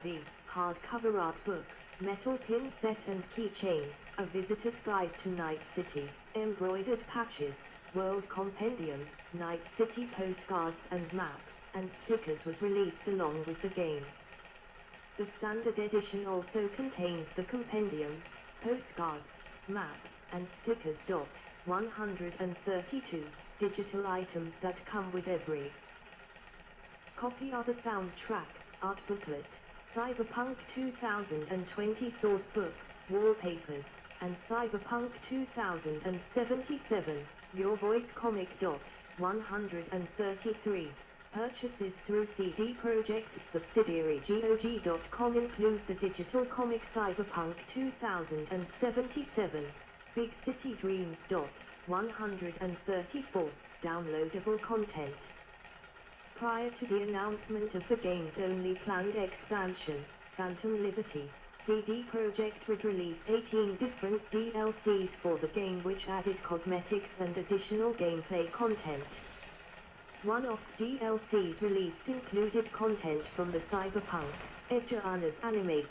V, hardcover art book, metal pin set and keychain, a visitor's guide to Night City, embroidered patches, world compendium, Night City postcards and map, and stickers was released along with the game. The standard edition also contains the compendium, postcards, map, and stickers. 132 digital items that come with every copy are the soundtrack, art booklet, Cyberpunk 2020 source book, wallpapers, and Cyberpunk 2077, Your Voice comic. 133 purchases through CD Projekt's subsidiary GOG.com include the digital comic Cyberpunk 2077, Big City Dreams. 134 downloadable content. Prior to the announcement of the game's only planned expansion, Phantom Liberty, CD Projekt Red released 18 different DLCs for the game, which added cosmetics and additional gameplay content. One-off DLCs released included content from the Cyberpunk Edgerunners anime.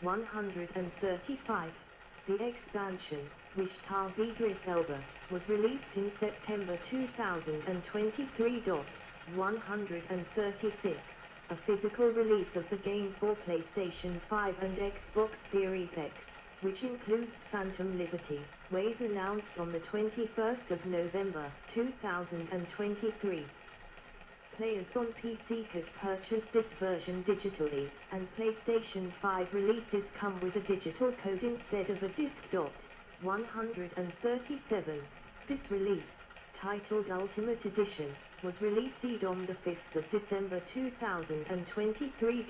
135 The expansion, which stars Idris Elba, was released in September 2023. 136 A physical release of the game for PlayStation 5 and Xbox Series X, which includes Phantom Liberty, was announced on the 21st of November 2023. Players on PC could purchase this version digitally, and PlayStation 5 releases come with a digital code instead of a disc. 137 This release, titled Ultimate Edition, was released on the 5th of December 2023.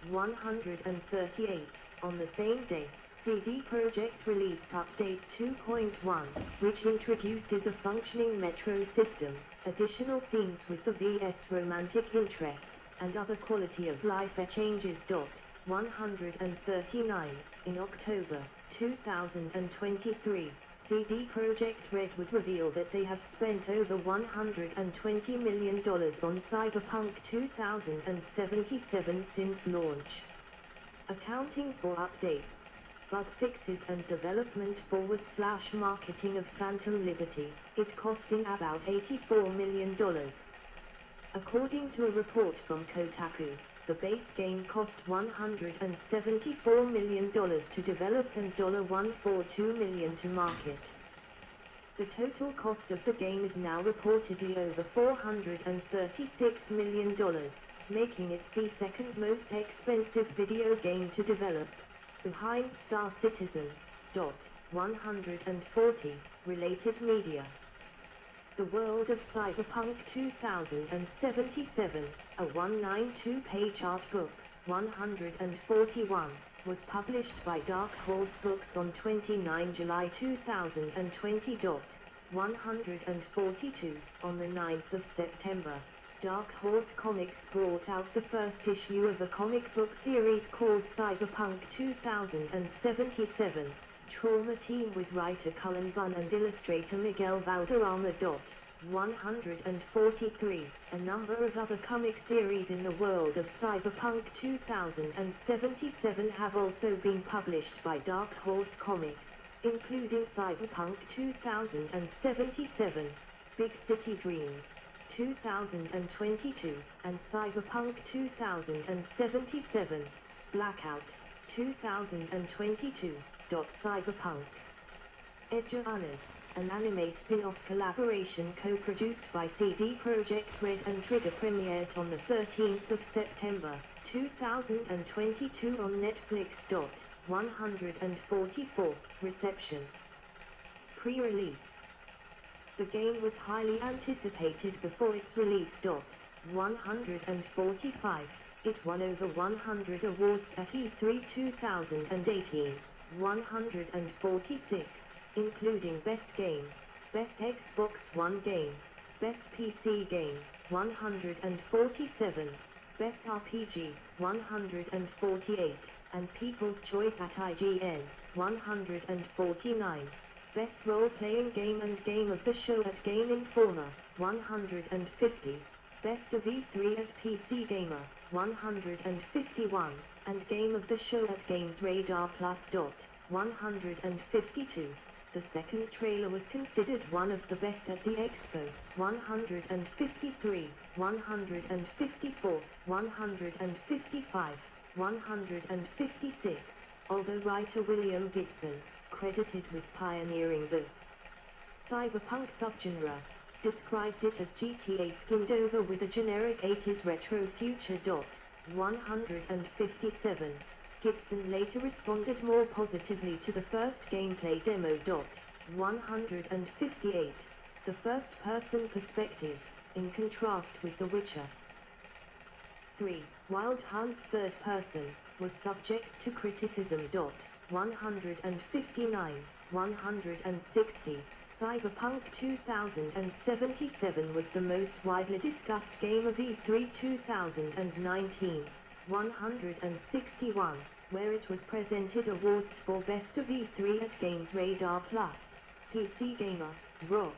138 On the same day, CD Projekt released Update 2.1, which introduces a functioning metro system, additional scenes with the VS romantic interest, and other quality of life changes. 139 In October 2023, CD Projekt Red would reveal that they have spent over $120 million on Cyberpunk 2077 since launch. Accounting for updates, bug fixes and development / marketing of Phantom Liberty, it costing about $84 million. According to a report from Kotaku, the base game cost $174 million to develop and $142 million to market. The total cost of the game is now reportedly over $436 million, making it the second most expensive video game to develop, behind Star Citizen. 140 Related media. The World of Cyberpunk 2077, a 192-page art book, 141, was published by Dark Horse Books on 29 July 2020. 142 On the 9th of September, Dark Horse Comics brought out the first issue of a comic book series called Cyberpunk 2077. Trauma Team with writer Cullen Bunn and illustrator Miguel Valderrama. 143 A number of other comic series in the world of Cyberpunk 2077 have also been published by Dark Horse Comics, including Cyberpunk 2077, Big City Dreams 2022, and Cyberpunk 2077, Blackout 2022. Cyberpunk Edgerunners, an anime spin-off collaboration co-produced by CD Projekt Red and Trigger, premiered on the 13th of September 2022 on Netflix. 144 Reception. Pre-release. The game was highly anticipated before its release. 145 It won over 100 awards at E3 2018. 146, including Best Game, Best Xbox One Game, Best PC Game, 147, Best RPG, 148, and People's Choice at IGN, 149. Best Role-Playing Game and Game of the Show at Game Informer, 150. Best of E3 at PC Gamer, 151. and Game of the Show at GamesRadar Plus. 152. The second trailer was considered one of the best at the Expo. 153, 154, 155, 156. Although writer William Gibson, credited with pioneering the cyberpunk subgenre, described it as GTA skinned over with a generic 80s retro future. 157. Gibson later responded more positively to the first gameplay demo. 158. The first-person perspective, in contrast with The Witcher 3, Wild Hunt's third person, was subject to criticism. 159, 160. Cyberpunk 2077 was the most widely discussed game of E3 2019. 161, where it was presented awards for Best of E3 at GamesRadar Plus, PC Gamer, Rock,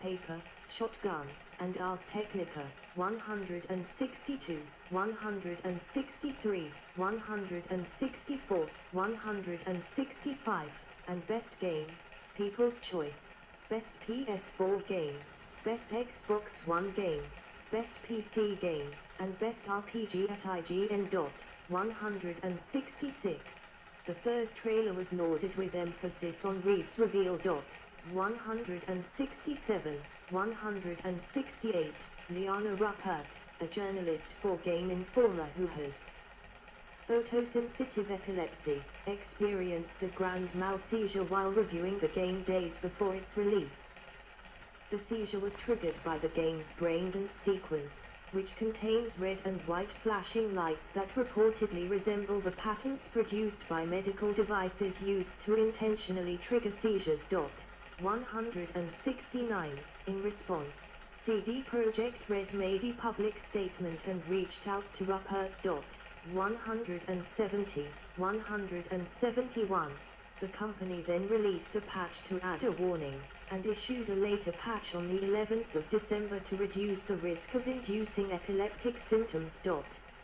Paper, Shotgun, and Ars Technica. 162, 163, 164, 165, and Best Game, People's Choice, Best PS4 Game, Best Xbox One Game, Best PC Game, and Best RPG at IGN. 166. The third trailer was lauded with emphasis on Reeves' reveal. 167, 168. Liana Ruppert, a journalist for Game Informer who has photosensitive epilepsy, experienced a grand mal seizure while reviewing the game days before its release. The seizure was triggered by the game's brain dance sequence, which contains red and white flashing lights that reportedly resemble the patterns produced by medical devices used to intentionally trigger seizures. 169. In response, CD Projekt Red made a public statement and reached out to Ruppert. 170, 171. The company then released a patch to add a warning, and issued a later patch on the 11th of December to reduce the risk of inducing epileptic symptoms.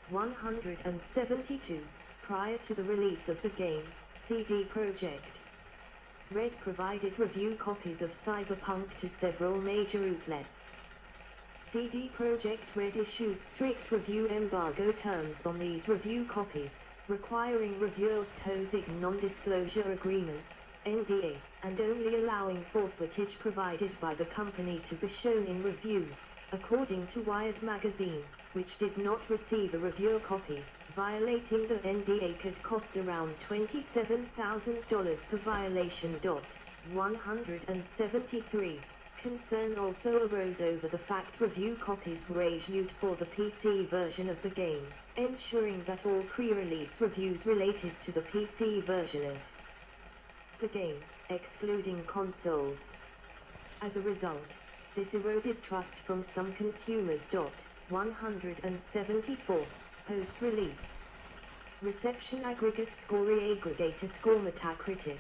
172. Prior to the release of the game, CD Projekt Red provided review copies of Cyberpunk to several major outlets. CD Projekt Red issued strict review embargo terms on these review copies, requiring reviewers to sign non-disclosure agreements, NDA, and only allowing for footage provided by the company to be shown in reviews, according to Wired magazine, which did not receive a reviewer copy. Violating the NDA could cost around $27,000 per violation. 173. Concern also arose over the fact review copies were issued for the PC version of the game, ensuring that all pre-release reviews related to the PC version of the game, excluding consoles. As a result, this eroded trust from some consumers. 174. Post-release reception aggregate score aggregator score Metacritic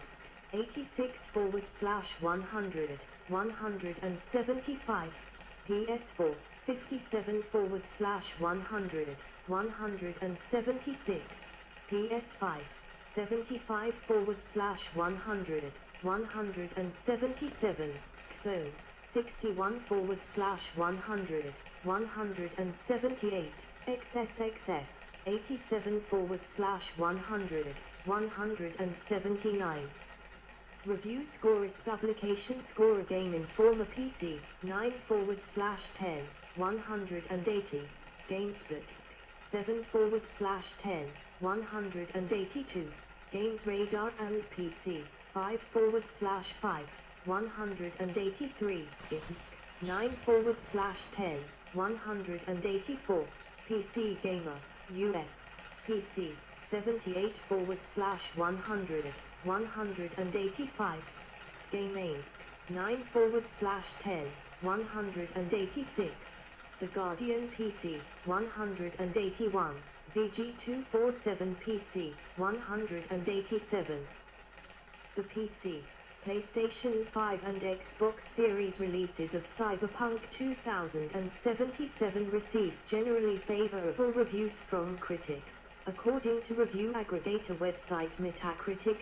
86/100, 175. PS4 57/100, 176. PS5 75/100, 177. Xone 61/100, 178. XSXS 87/100, 179. Review score is publication score a Game Informer PC 9/10, 180. GameSpot 7/10, 182. GamesRadar and PC 5/5, 183. 9/10, 184. PC Gamer, US, PC, 78/100, 185. Game 9/10, 186. The Guardian PC, 181. VG247 PC, 187. The PC, PlayStation 5 and Xbox Series releases of Cyberpunk 2077 received generally favorable reviews from critics, According to review aggregator website Metacritic.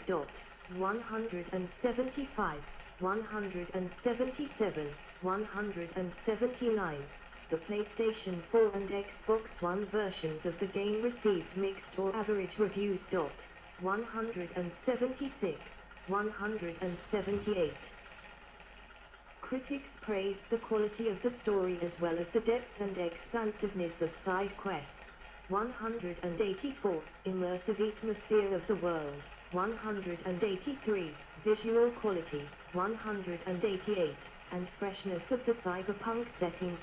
175, 177, 179. The PlayStation 4 and Xbox One versions of the game received mixed or average reviews. 176, 178. Critics praised the quality of the story as well as the depth and expansiveness of side quests. 184, immersive atmosphere of the world. 183, visual quality. 188, and freshness of the cyberpunk setting.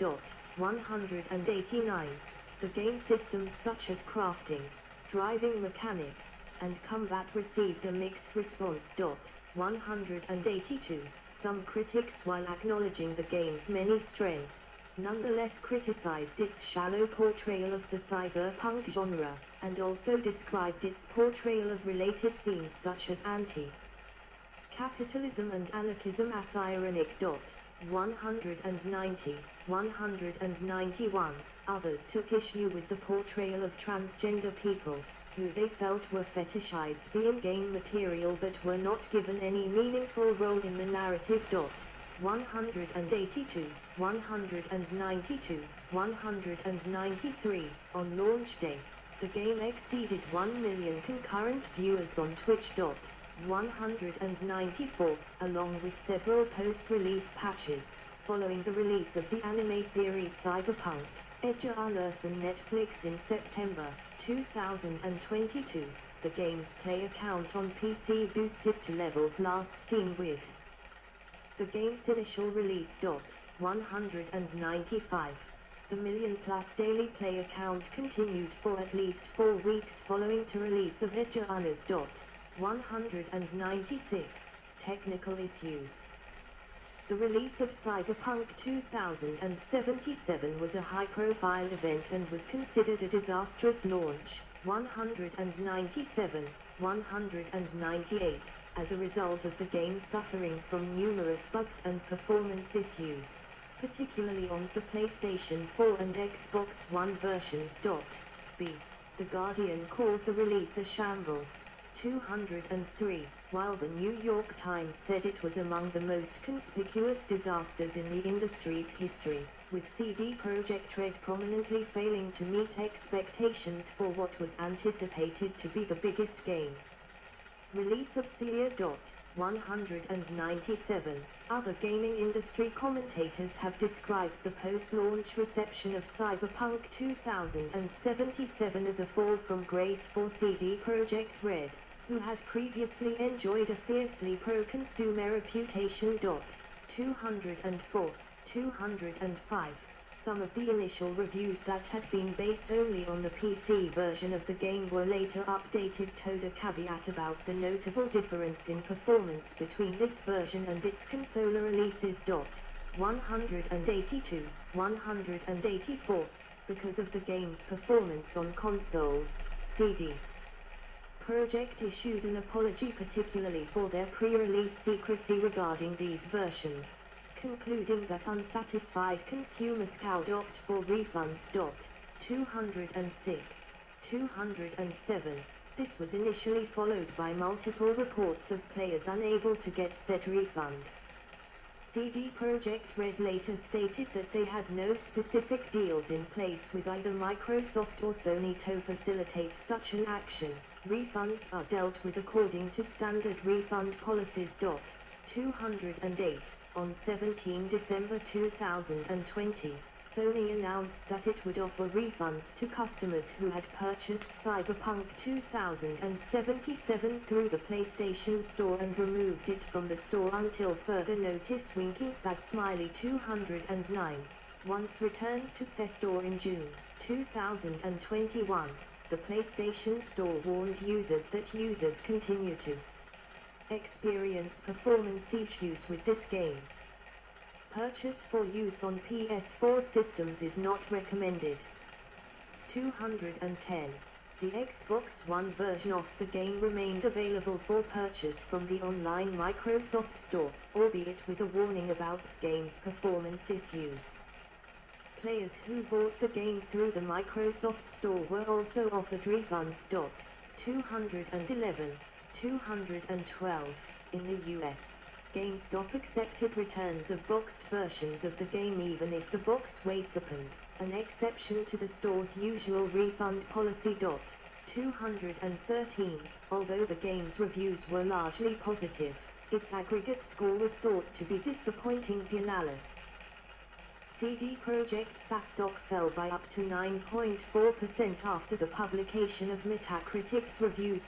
189. The game systems such as crafting, driving mechanics, and combat received a mixed response. 182. Some critics, while acknowledging the game's many strengths, nonetheless criticized its shallow portrayal of the cyberpunk genre, and also described its portrayal of related themes such as anti-capitalism and anarchism as ironic. 190, 191. Others took issue with the portrayal of transgender people, who they felt were fetishized being game material but were not given any meaningful role in the narrative. 182, 192, 193. On launch day, the game exceeded 1 million concurrent viewers on Twitch. 194, along with several post-release patches, following the release of the anime series Cyberpunk Edge Runners on Netflix in September 2022. The game's player count on PC boosted to levels last seen with the game's initial release. 195. The million-plus daily player count continued for at least 4 weeks following the release of Edge Runners. 196. Technical issues. The release of Cyberpunk 2077 was a high-profile event and was considered a disastrous launch. 197, 198, as a result of the game suffering from numerous bugs and performance issues, particularly on the PlayStation 4 and Xbox One versions. B. The Guardian called the release a shambles. 203, while the New York Times said it was among the most conspicuous disasters in the industry's history, with CD Projekt Red prominently failing to meet expectations for what was anticipated to be the biggest game release of the year. 197. Other gaming industry commentators have described the post-launch reception of Cyberpunk 2077 as a fall from grace for CD Projekt Red, who had previously enjoyed a fiercely pro-consumer reputation. 204, 205. Some of the initial reviews that had been based only on the PC version of the game were later updated to a caveat about the notable difference in performance between this version and its console releases. 182, 184. Because of the game's performance on consoles, CD Projekt issued an apology particularly for their pre-release secrecy regarding these versions, concluding that unsatisfied consumers could opt for refunds. 206, 207. This was initially followed by multiple reports of players unable to get said refund. CD Projekt Red later stated that they had no specific deals in place with either Microsoft or Sony to facilitate such an action. Refunds are dealt with according to standard refund policies. 208. On 17 December 2020, Sony announced that it would offer refunds to customers who had purchased Cyberpunk 2077 through the PlayStation Store and removed it from the store until further notice. Winking sad smiley 209. Once returned to the store in June 2021, the PlayStation Store warned users that users continue to experience performance issues with this game. Purchase for use on PS4 systems is not recommended. 210. The Xbox One version of the game remained available for purchase from the online Microsoft Store, albeit with a warning about the game's performance issues. Players who bought the game through the Microsoft Store were also offered refunds. 211, 212. In the US, GameStop accepted returns of boxed versions of the game even if the box was opened, an exception to the store's usual refund policy. 213. Although the game's reviews were largely positive, its aggregate score was thought to be disappointing by analysts. CD Projekt SAS stock fell by up to 9.4% after the publication of Metacritic's reviews.